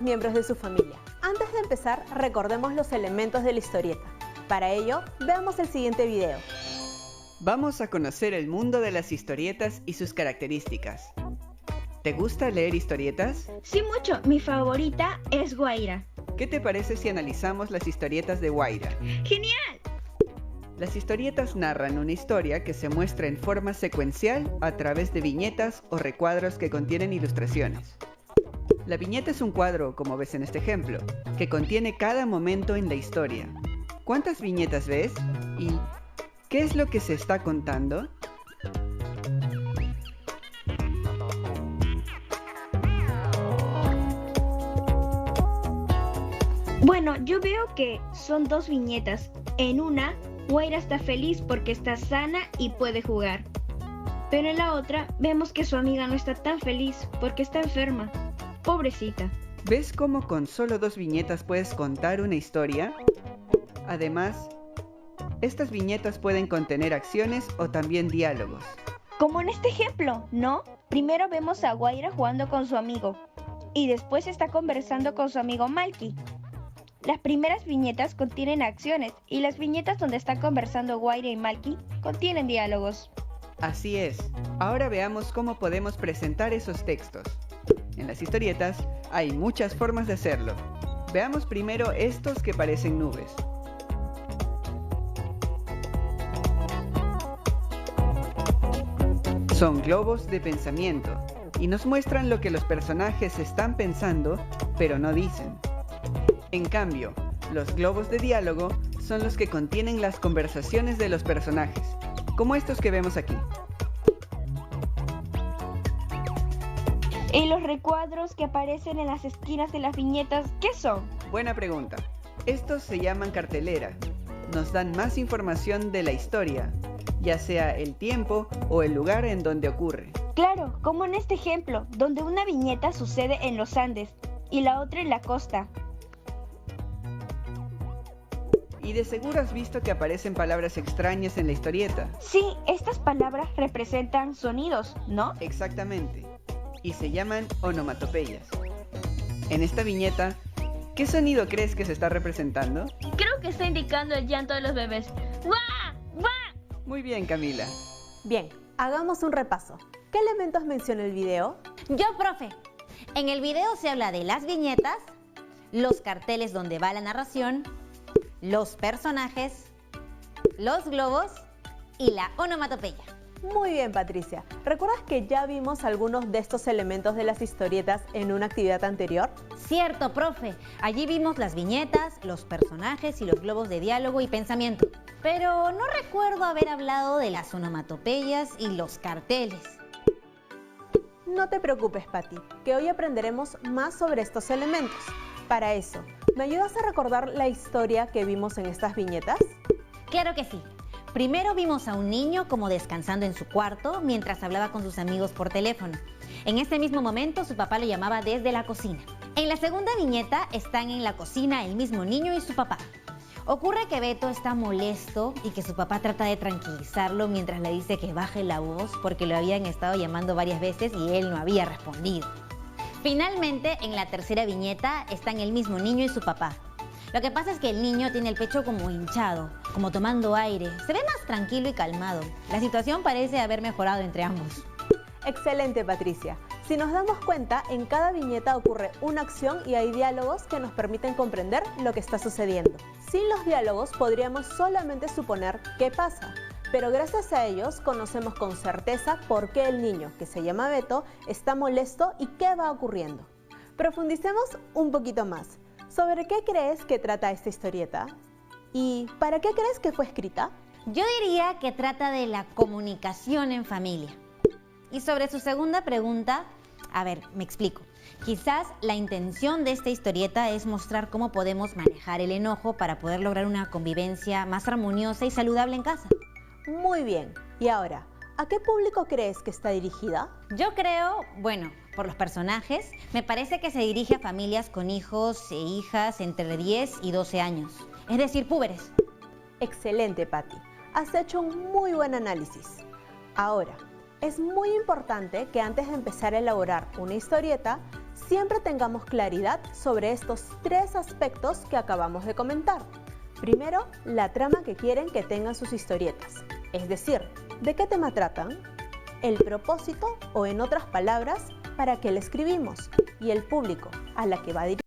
miembros de su familia. Antes de empezar, recordemos los elementos de la historieta. Para ello, veamos el siguiente video. Vamos a conocer el mundo de las historietas y sus características. ¿Te gusta leer historietas? Sí, mucho. Mi favorita es Guaira. ¿Qué te parece si analizamos las historietas de Guaira? ¡Genial! Las historietas narran una historia que se muestra en forma secuencial a través de viñetas o recuadros que contienen ilustraciones. La viñeta es un cuadro, como ves en este ejemplo, que contiene cada momento en la historia. ¿Cuántas viñetas ves? ¿Y qué es lo que se está contando? Bueno, yo veo que son dos viñetas. En una, Guaira está feliz porque está sana y puede jugar. Pero en la otra, vemos que su amiga no está tan feliz porque está enferma. Pobrecita. ¿Ves cómo con solo dos viñetas puedes contar una historia? Además, estas viñetas pueden contener acciones o también diálogos. Como en este ejemplo, ¿no? Primero vemos a Guaira jugando con su amigo y después está conversando con su amigo Malky. Las primeras viñetas contienen acciones y las viñetas donde está conversando Guaira y Malky contienen diálogos. Así es. Ahora veamos cómo podemos presentar esos textos. En las historietas hay muchas formas de hacerlo. Veamos primero estos que parecen nubes. Son globos de pensamiento y nos muestran lo que los personajes están pensando, pero no dicen. En cambio, los globos de diálogo son los que contienen las conversaciones de los personajes, como estos que vemos aquí. ¿Y los recuadros que aparecen en las esquinas de las viñetas, qué son? Buena pregunta. Estos se llaman cartelera. Nos dan más información de la historia, ya sea el tiempo o el lugar en donde ocurre. Claro, como en este ejemplo, donde una viñeta sucede en los Andes y la otra en la costa. Y de seguro has visto que aparecen palabras extrañas en la historieta. Sí, estas palabras representan sonidos, ¿no? Exactamente. Y se llaman onomatopeyas. En esta viñeta, ¿qué sonido crees que se está representando? Creo que está indicando el llanto de los bebés. ¡Guau! ¡Guau! Muy bien, Camila. Bien, hagamos un repaso. ¿Qué elementos menciona el video? Yo, profe. En el video se habla de las viñetas, los carteles donde va la narración, los personajes, los globos y la onomatopeya. Muy bien, Patricia. ¿Recuerdas que ya vimos algunos de estos elementos de las historietas en una actividad anterior? Cierto, profe. Allí vimos las viñetas, los personajes y los globos de diálogo y pensamiento. Pero no recuerdo haber hablado de las onomatopeyas y los carteles. No te preocupes, Pati, que hoy aprenderemos más sobre estos elementos. Para eso, ¿me ayudas a recordar la historia que vimos en estas viñetas? Claro que sí. Primero vimos a un niño como descansando en su cuarto mientras hablaba con sus amigos por teléfono. En ese mismo momento su papá lo llamaba desde la cocina. En la segunda viñeta están en la cocina el mismo niño y su papá. Ocurre que Beto está molesto y que su papá trata de tranquilizarlo mientras le dice que baje la voz porque lo habían estado llamando varias veces y él no había respondido. Finalmente, en la tercera viñeta están el mismo niño y su papá. Lo que pasa es que el niño tiene el pecho como hinchado, como tomando aire. Se ve más tranquilo y calmado. La situación parece haber mejorado entre ambos. Excelente, Patricia. Si nos damos cuenta, en cada viñeta ocurre una acción y hay diálogos que nos permiten comprender lo que está sucediendo. Sin los diálogos podríamos solamente suponer qué pasa, pero gracias a ellos conocemos con certeza por qué el niño, que se llama Beto, está molesto y qué va ocurriendo. Profundicemos un poquito más. ¿Sobre qué crees que trata esta historieta? ¿Y para qué crees que fue escrita? Yo diría que trata de la comunicación en familia. Y sobre su segunda pregunta, a ver, me explico. Quizás la intención de esta historieta es mostrar cómo podemos manejar el enojo para poder lograr una convivencia más armoniosa y saludable en casa. Muy bien. Y ahora, ¿a qué público crees que está dirigida? Yo creo, bueno, por los personajes, me parece que se dirige a familias con hijos e hijas entre 10 y 12 años. Es decir, púberes. Excelente, Patti. Has hecho un muy buen análisis. Ahora, es muy importante que antes de empezar a elaborar una historieta, Siempre tengamos claridad sobre estos 3 aspectos que acabamos de comentar. Primero, la trama que quieren que tengan sus historietas, es decir, ¿de qué tema tratan? El propósito o, en otras palabras, ¿para qué le escribimos? Y el público a la que va dirigido.